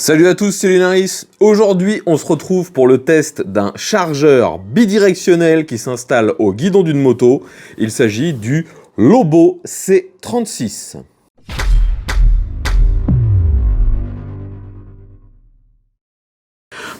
Salut à tous, c'est Lunaris. Aujourd'hui, on se retrouve pour le test d'un chargeur bidirectionnel qui s'installe au guidon d'une moto. Il s'agit du Lobo C36.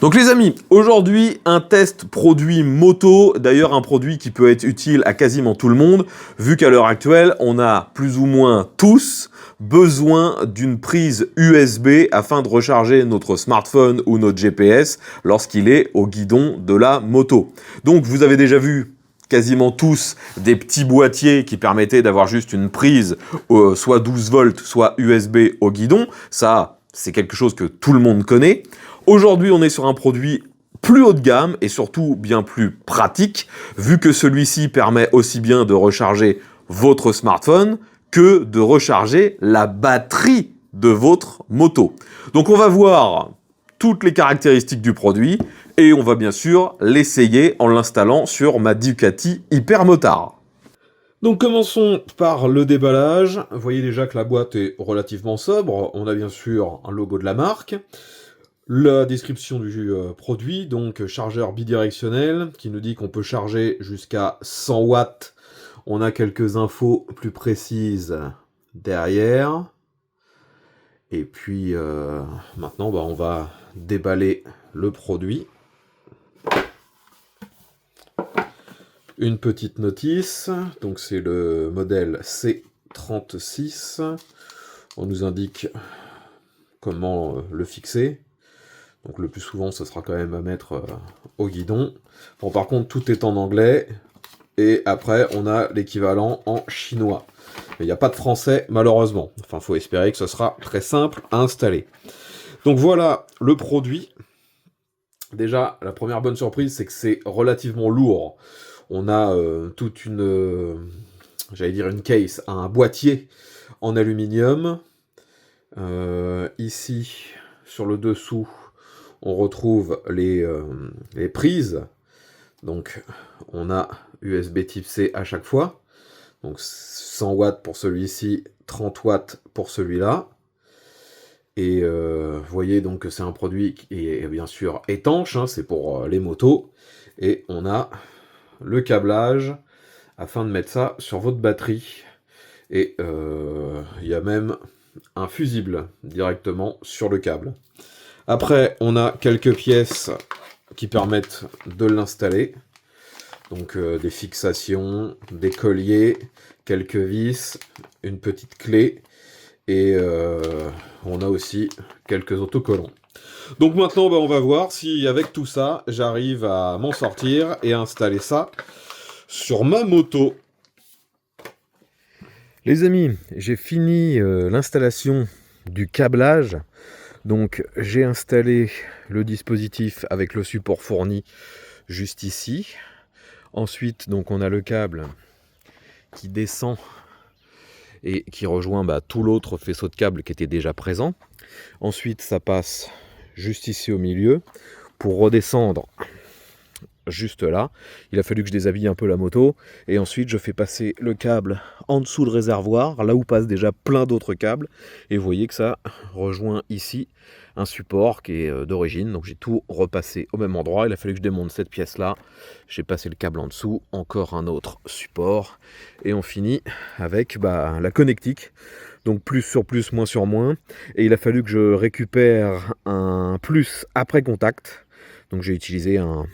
Donc les amis, aujourd'hui un test produit moto, d'ailleurs un produit qui peut être utile à quasiment tout le monde, vu qu'à l'heure actuelle on a plus ou moins tous besoin d'une prise USB afin de recharger notre smartphone ou notre GPS lorsqu'il est au guidon de la moto. Donc vous avez déjà vu quasiment tous des petits boîtiers qui permettaient d'avoir juste une prise soit 12 volts, soit USB au guidon. Ça, c'est quelque chose que tout le monde connaît. Aujourd'hui, on est sur un produit plus haut de gamme et surtout bien plus pratique, vu que celui-ci permet aussi bien de recharger votre smartphone que de recharger la batterie de votre moto. Donc on va voir toutes les caractéristiques du produit et on va bien sûr l'essayer en l'installant sur ma Ducati Hypermotard. Donc commençons par le déballage. Vous voyez déjà que la boîte est relativement sobre. On a bien sûr un logo de la marque. La description du produit, donc chargeur bidirectionnel, qui nous dit qu'on peut charger jusqu'à 100 watts. On a quelques infos plus précises derrière. Et puis maintenant, on va déballer le produit. Une petite notice, donc c'est le modèle C36. On nous indique comment le fixer. Donc le plus souvent, ce sera quand même à mettre au guidon. Bon, par contre, tout est en anglais. Et après, on a l'équivalent en chinois. Mais il n'y a pas de français, malheureusement. Enfin, il faut espérer que ce sera très simple à installer. Donc voilà le produit. Déjà, la première bonne surprise, c'est que c'est relativement lourd. On a toute une, j'allais dire une case, un boîtier en aluminium. Ici, sur le dessous, on retrouve les prises. Donc, on a USB type C à chaque fois. Donc, 100 watts pour celui-ci, 30 watts pour celui-là. Et vous voyez donc que c'est un produit qui est bien sûr étanche, hein, c'est pour les motos. Et on a le câblage afin de mettre ça sur votre batterie. Et il y a même un fusible directement sur le câble. Après, on a quelques pièces qui permettent de l'installer. Donc des fixations, des colliers, quelques vis, une petite clé et on a aussi quelques autocollants. Donc maintenant, on va voir si avec tout ça, j'arrive à m'en sortir et à installer ça sur ma moto. Les amis, j'ai fini l'installation du câblage. Donc j'ai installé le dispositif avec le support fourni juste ici. Ensuite, donc on a le câble qui descend et qui rejoint tout l'autre faisceau de câble qui était déjà présent. Ensuite, ça passe juste ici au milieu pour redescendre juste là. Il a fallu que je déshabille un peu la moto et ensuite je fais passer le câble en dessous le réservoir, là où passe déjà plein d'autres câbles, et vous voyez que ça rejoint ici un support qui est d'origine, donc j'ai tout repassé au même endroit. Il a fallu que je démonte cette pièce là, j'ai passé le câble en dessous, encore un autre support, et on finit avec la connectique, donc plus sur plus, moins sur moins, et il a fallu que je récupère un plus après contact, donc j'ai utilisé un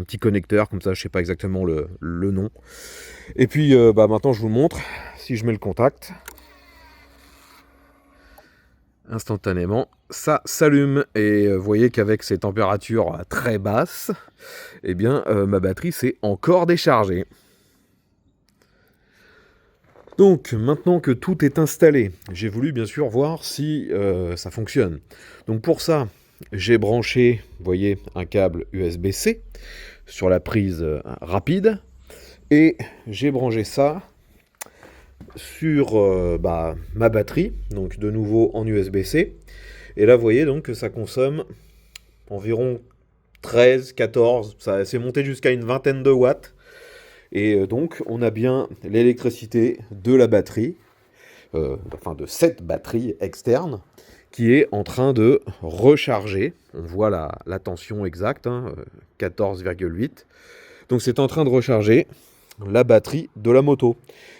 petit connecteur, comme ça je sais pas exactement le nom. Et puis maintenant je vous montre, si je mets le contact, instantanément ça s'allume, et vous voyez qu'avec ces températures très basses, eh bien ma batterie s'est encore déchargée. Donc maintenant que tout est installé, j'ai voulu bien sûr voir si ça fonctionne. Donc pour ça, j'ai branché, vous voyez, un câble USB-C sur la prise rapide, et j'ai branché ça sur ma batterie, donc de nouveau en USB-C. Et là, vous voyez donc que ça consomme environ 13, 14, ça s'est monté jusqu'à une vingtaine de watts. Et donc, on a bien l'électricité de la batterie, de cette batterie externe, qui est en train de recharger. On voit la tension exacte, hein, 14,8. Donc c'est en train de recharger la batterie de la moto.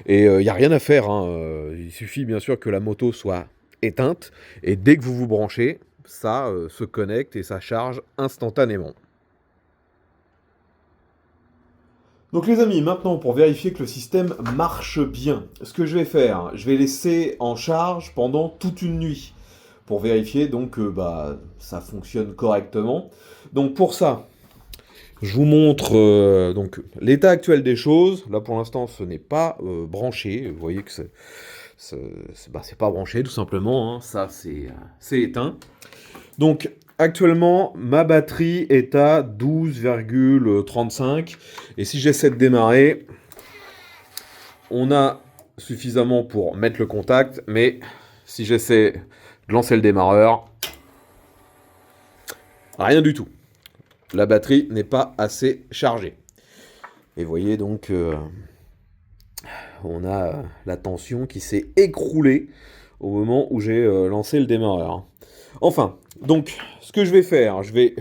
Et il n'y a rien à faire, hein. Il suffit bien sûr que la moto soit éteinte, et dès que vous vous branchez, ça se connecte et ça charge instantanément. Donc les amis, maintenant pour vérifier que le système marche bien, ce que je vais faire, je vais laisser en charge pendant toute une nuit pour vérifier donc que ça fonctionne correctement. Donc pour ça, je vous montre donc l'état actuel des choses. Là pour l'instant ce n'est pas branché, vous voyez que c'est pas branché tout simplement, hein. Ça c'est éteint. Donc actuellement, ma batterie est à 12,35 et si j'essaie de démarrer, on a suffisamment pour mettre le contact, mais si j'essaie de lancer le démarreur, rien du tout. La batterie n'est pas assez chargée. Et vous voyez donc, on a la tension qui s'est écroulée au moment où j'ai lancé le démarreur. Enfin, donc, ce que je vais faire, je vais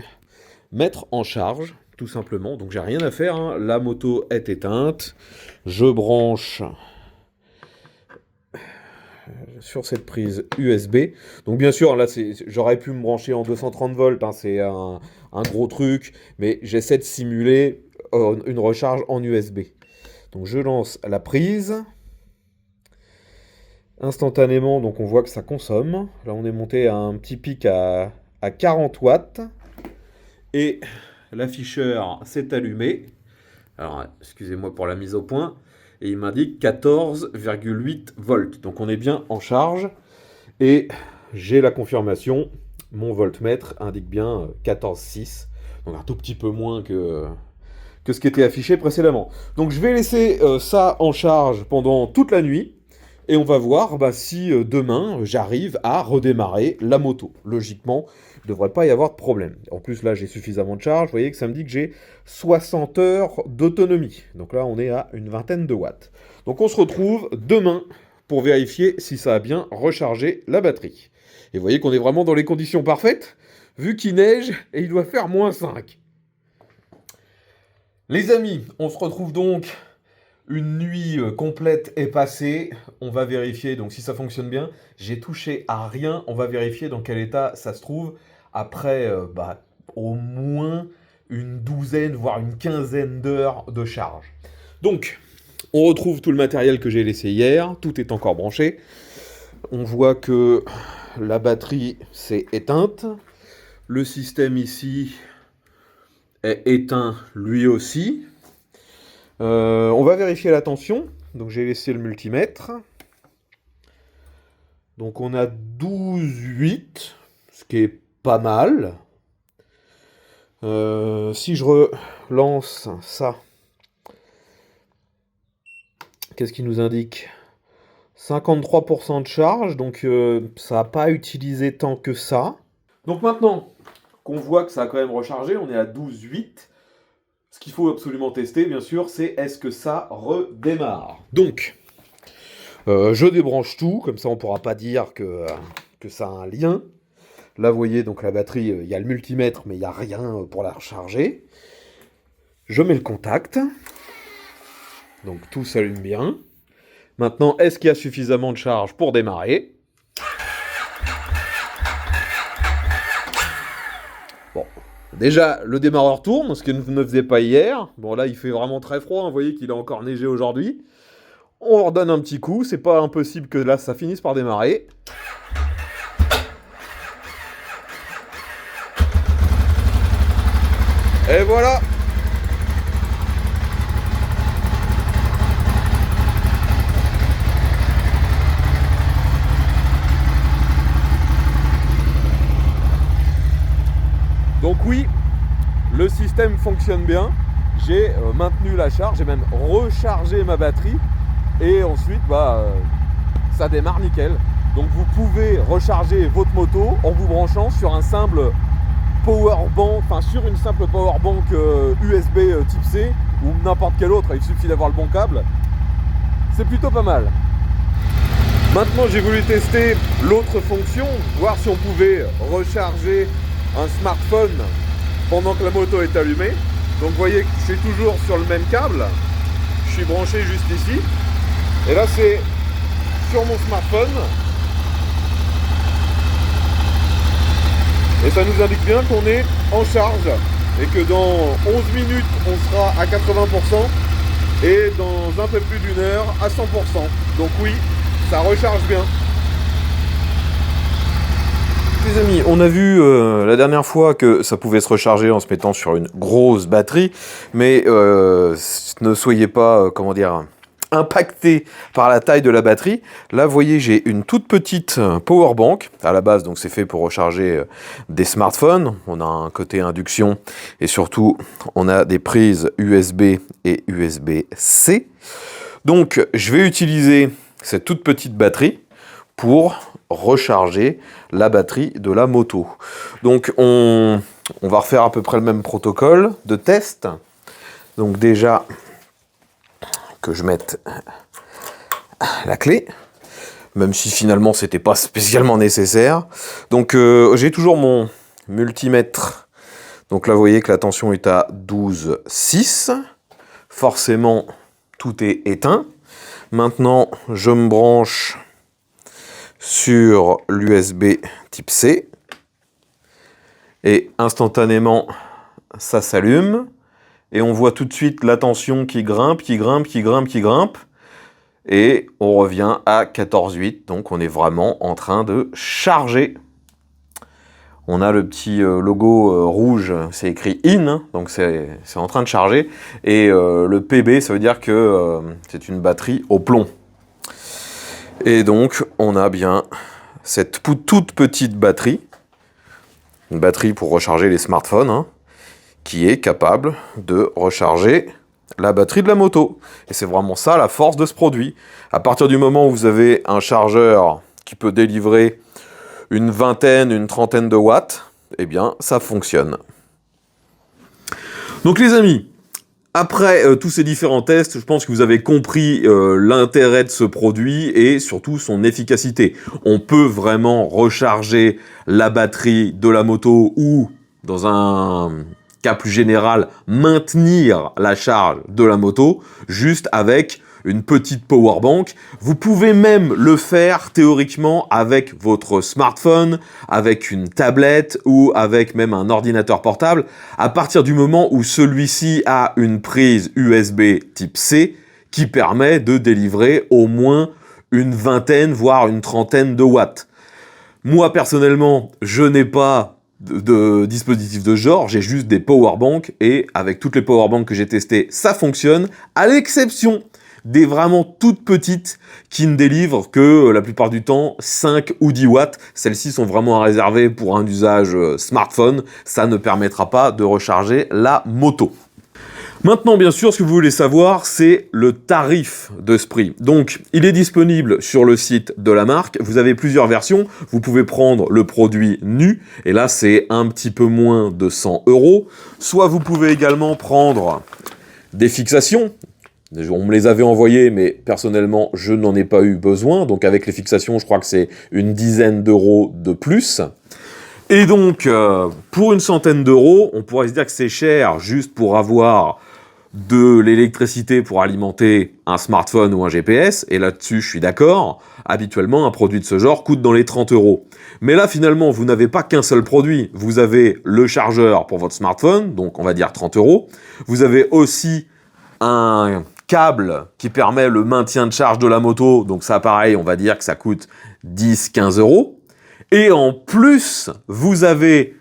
mettre en charge, tout simplement. Donc, j'ai rien à faire, hein. La moto est éteinte. Je branche sur cette prise USB. Donc, bien sûr, là, j'aurais pu me brancher en 230 volts. Hein, c'est un gros truc. Mais j'essaie de simuler une recharge en USB. Donc, je lance la prise. Instantanément, donc on voit que ça consomme. Là, on est monté à un petit pic à 40 watts. Et l'afficheur s'est allumé. Alors, excusez-moi pour la mise au point. Et il m'indique 14,8 volts. Donc, on est bien en charge. Et j'ai la confirmation. Mon voltmètre indique bien 14,6. Donc, un tout petit peu moins que ce qui était affiché précédemment. Donc, je vais laisser ça en charge pendant toute la nuit. Et on va voir si demain, j'arrive à redémarrer la moto. Logiquement, il ne devrait pas y avoir de problème. En plus, là, j'ai suffisamment de charge. Vous voyez que ça me dit que j'ai 60 heures d'autonomie. Donc là, on est à une vingtaine de watts. Donc on se retrouve demain pour vérifier si ça a bien rechargé la batterie. Et vous voyez qu'on est vraiment dans les conditions parfaites, vu qu'il neige et il doit faire -5. Les amis, on se retrouve donc... Une nuit complète est passée, on va vérifier donc si ça fonctionne bien. J'ai touché à rien, on va vérifier dans quel état ça se trouve après au moins une douzaine, voire une quinzaine d'heures de charge. Donc, on retrouve tout le matériel que j'ai laissé hier, tout est encore branché. On voit que la batterie s'est éteinte, le système ici est éteint lui aussi. On va vérifier la tension. Donc j'ai laissé le multimètre. Donc on a 12,8, ce qui est pas mal. Si je relance ça, qu'est-ce qu'il nous indique? 53% de charge, donc ça n'a pas utilisé tant que ça. Donc maintenant qu'on voit que ça a quand même rechargé, on est à 12,8. Ce qu'il faut absolument tester, bien sûr, c'est est-ce que ça redémarre. Donc, je débranche tout, comme ça on ne pourra pas dire que ça a un lien. Là, vous voyez, donc la batterie, il y a le multimètre, mais il n'y a rien pour la recharger. Je mets le contact. Donc, tout s'allume bien. Maintenant, est-ce qu'il y a suffisamment de charge pour démarrer ? Bon, déjà, le démarreur tourne, ce qu'il ne faisait pas hier. Bon, là, il fait vraiment très froid. Vous voyez qu'il a encore neigé aujourd'hui. On redonne un petit coup. C'est pas impossible que là, ça finisse par démarrer. Et voilà. Donc oui, le système fonctionne bien. J'ai maintenu la charge, j'ai même rechargé ma batterie. Et ensuite, ça démarre nickel. Donc vous pouvez recharger votre moto en vous branchant sur un simple powerbank, enfin sur une simple powerbank USB type C ou n'importe quel autre, il suffit d'avoir le bon câble. C'est plutôt pas mal. Maintenant, j'ai voulu tester l'autre fonction, voir si on pouvait recharger un smartphone pendant que la moto est allumée. Donc vous voyez que je suis toujours sur le même câble. Je suis branché juste ici. Et là, c'est sur mon smartphone. Et ça nous indique bien qu'on est en charge. Et que dans 11 minutes, on sera à 80%. Et dans un peu plus d'une heure, à 100%. Donc oui, ça recharge bien. Les amis, on a vu la dernière fois que ça pouvait se recharger en se mettant sur une grosse batterie, mais ne soyez pas, comment dire, impacté par la taille de la batterie. Là, vous voyez, j'ai une toute petite power bank. À la base, donc c'est fait pour recharger des smartphones. On a un côté induction et surtout, on a des prises USB et USB-C. Donc, je vais utiliser cette toute petite batterie pour recharger la batterie de la moto. Donc on va refaire à peu près le même protocole de test. Donc déjà que je mette la clé, même si finalement c'était pas spécialement nécessaire. Donc j'ai toujours mon multimètre. Donc là vous voyez que la tension est à 12,6. Forcément tout est éteint. Maintenant je me branche sur l'USB type C et instantanément ça s'allume et on voit tout de suite la tension qui grimpe et on revient à 14,8, donc on est vraiment en train de charger. On a le petit logo rouge, c'est écrit IN, donc c'est en train de charger, et le PB ça veut dire que c'est une batterie au plomb. Et donc, on a bien cette toute petite batterie, une batterie pour recharger les smartphones, hein, qui est capable de recharger la batterie de la moto. Et c'est vraiment ça la force de ce produit. À partir du moment où vous avez un chargeur qui peut délivrer une vingtaine, une trentaine de watts, eh bien, ça fonctionne. Donc les amis, après tous ces différents tests, je pense que vous avez compris l'intérêt de ce produit et surtout son efficacité. On peut vraiment recharger la batterie de la moto ou, dans un cas plus général, maintenir la charge de la moto juste avec une petite power bank. Vous pouvez même le faire théoriquement avec votre smartphone, avec une tablette ou avec même un ordinateur portable à partir du moment où celui-ci a une prise USB type C qui permet de délivrer au moins une vingtaine voire une trentaine de watts. Moi personnellement, je n'ai pas de dispositif de genre, j'ai juste des powerbanks et avec toutes les powerbanks que j'ai testées, ça fonctionne, à l'exception des vraiment toutes petites qui ne délivrent que la plupart du temps 5 ou 10 watts. Celles-ci sont vraiment à réserver pour un usage smartphone. Ça ne permettra pas de recharger la moto. Maintenant, bien sûr, ce que vous voulez savoir, c'est le tarif de ce prix. Donc, il est disponible sur le site de la marque. Vous avez plusieurs versions. Vous pouvez prendre le produit nu, et là, c'est un petit peu moins de 100 €. Soit vous pouvez également prendre des fixations. On me les avait envoyées, mais personnellement, je n'en ai pas eu besoin. Donc avec les fixations, je crois que c'est une dizaine d'euros de plus. Et donc, pour une centaine d'euros, on pourrait se dire que c'est cher juste pour avoir de l'électricité pour alimenter un smartphone ou un GPS. Et là-dessus, je suis d'accord. Habituellement, un produit de ce genre coûte dans les 30 €. Mais là, finalement, vous n'avez pas qu'un seul produit. Vous avez le chargeur pour votre smartphone, donc on va dire 30 €. Vous avez aussi un câble qui permet le maintien de charge de la moto, donc ça pareil, on va dire que ça coûte 10-15 €. Et en plus, vous avez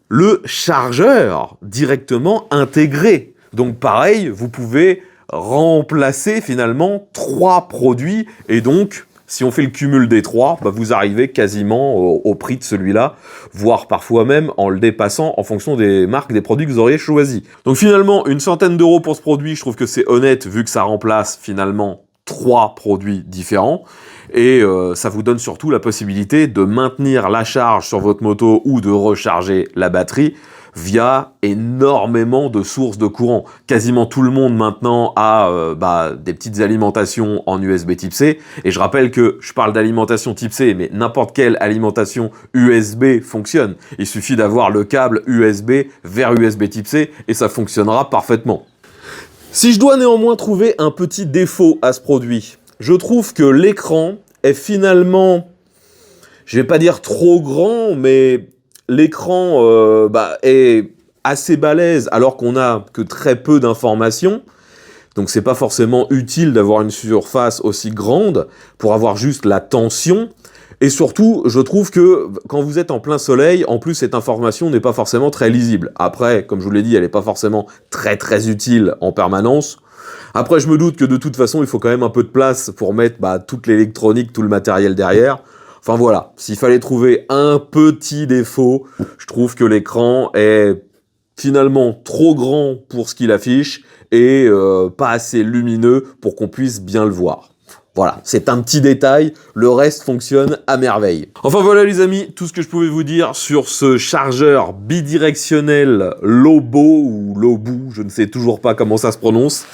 le chargeur directement intégré. Donc pareil, vous pouvez remplacer finalement 3 produits et donc si on fait le cumul des 3, bah vous arrivez quasiment au prix de celui-là, voire parfois même en le dépassant en fonction des marques des produits que vous auriez choisis. Donc finalement, une centaine d'euros pour ce produit, je trouve que c'est honnête vu que ça remplace finalement 3 produits différents. Et ça vous donne surtout la possibilité de maintenir la charge sur votre moto ou de recharger la batterie via énormément de sources de courant. Quasiment tout le monde maintenant a des petites alimentations en USB type C. Et je rappelle que je parle d'alimentation type C, mais n'importe quelle alimentation USB fonctionne. Il suffit d'avoir le câble USB vers USB type C et ça fonctionnera parfaitement. Si je dois néanmoins trouver un petit défaut à ce produit, je trouve que l'écran est finalement, je vais pas dire trop grand, mais l'écran est assez balèze alors qu'on n'a que très peu d'informations. Donc c'est pas forcément utile d'avoir une surface aussi grande pour avoir juste la tension. Et surtout, je trouve que quand vous êtes en plein soleil, en plus cette information n'est pas forcément très lisible. Après, comme je vous l'ai dit, elle n'est pas forcément très utile en permanence. Après, je me doute que de toute façon, il faut quand même un peu de place pour mettre toute l'électronique, tout le matériel derrière. Enfin voilà, s'il fallait trouver un petit défaut, je trouve que l'écran est finalement trop grand pour ce qu'il affiche et pas assez lumineux pour qu'on puisse bien le voir. Voilà, c'est un petit détail, le reste fonctionne à merveille. Enfin voilà les amis, tout ce que je pouvais vous dire sur ce chargeur bidirectionnel Lobo ou Lobu, je ne sais toujours pas comment ça se prononce.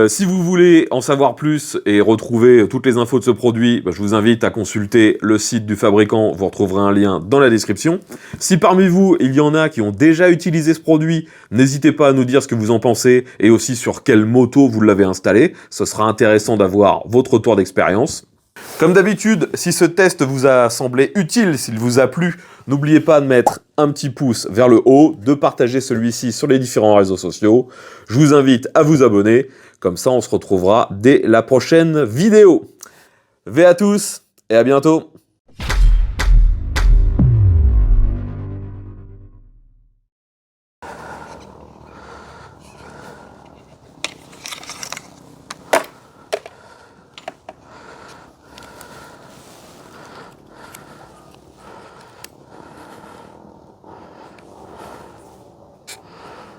Si vous voulez en savoir plus et retrouver toutes les infos de ce produit, je vous invite à consulter le site du fabricant, vous retrouverez un lien dans la description. Si parmi vous, il y en a qui ont déjà utilisé ce produit, n'hésitez pas à nous dire ce que vous en pensez et aussi sur quelle moto vous l'avez installé. Ce sera intéressant d'avoir votre retour d'expérience. Comme d'habitude, si ce test vous a semblé utile, s'il vous a plu, n'oubliez pas de mettre un petit pouce vers le haut, de partager celui-ci sur les différents réseaux sociaux. Je vous invite à vous abonner, comme ça on se retrouvera dès la prochaine vidéo. V à tous et à bientôt.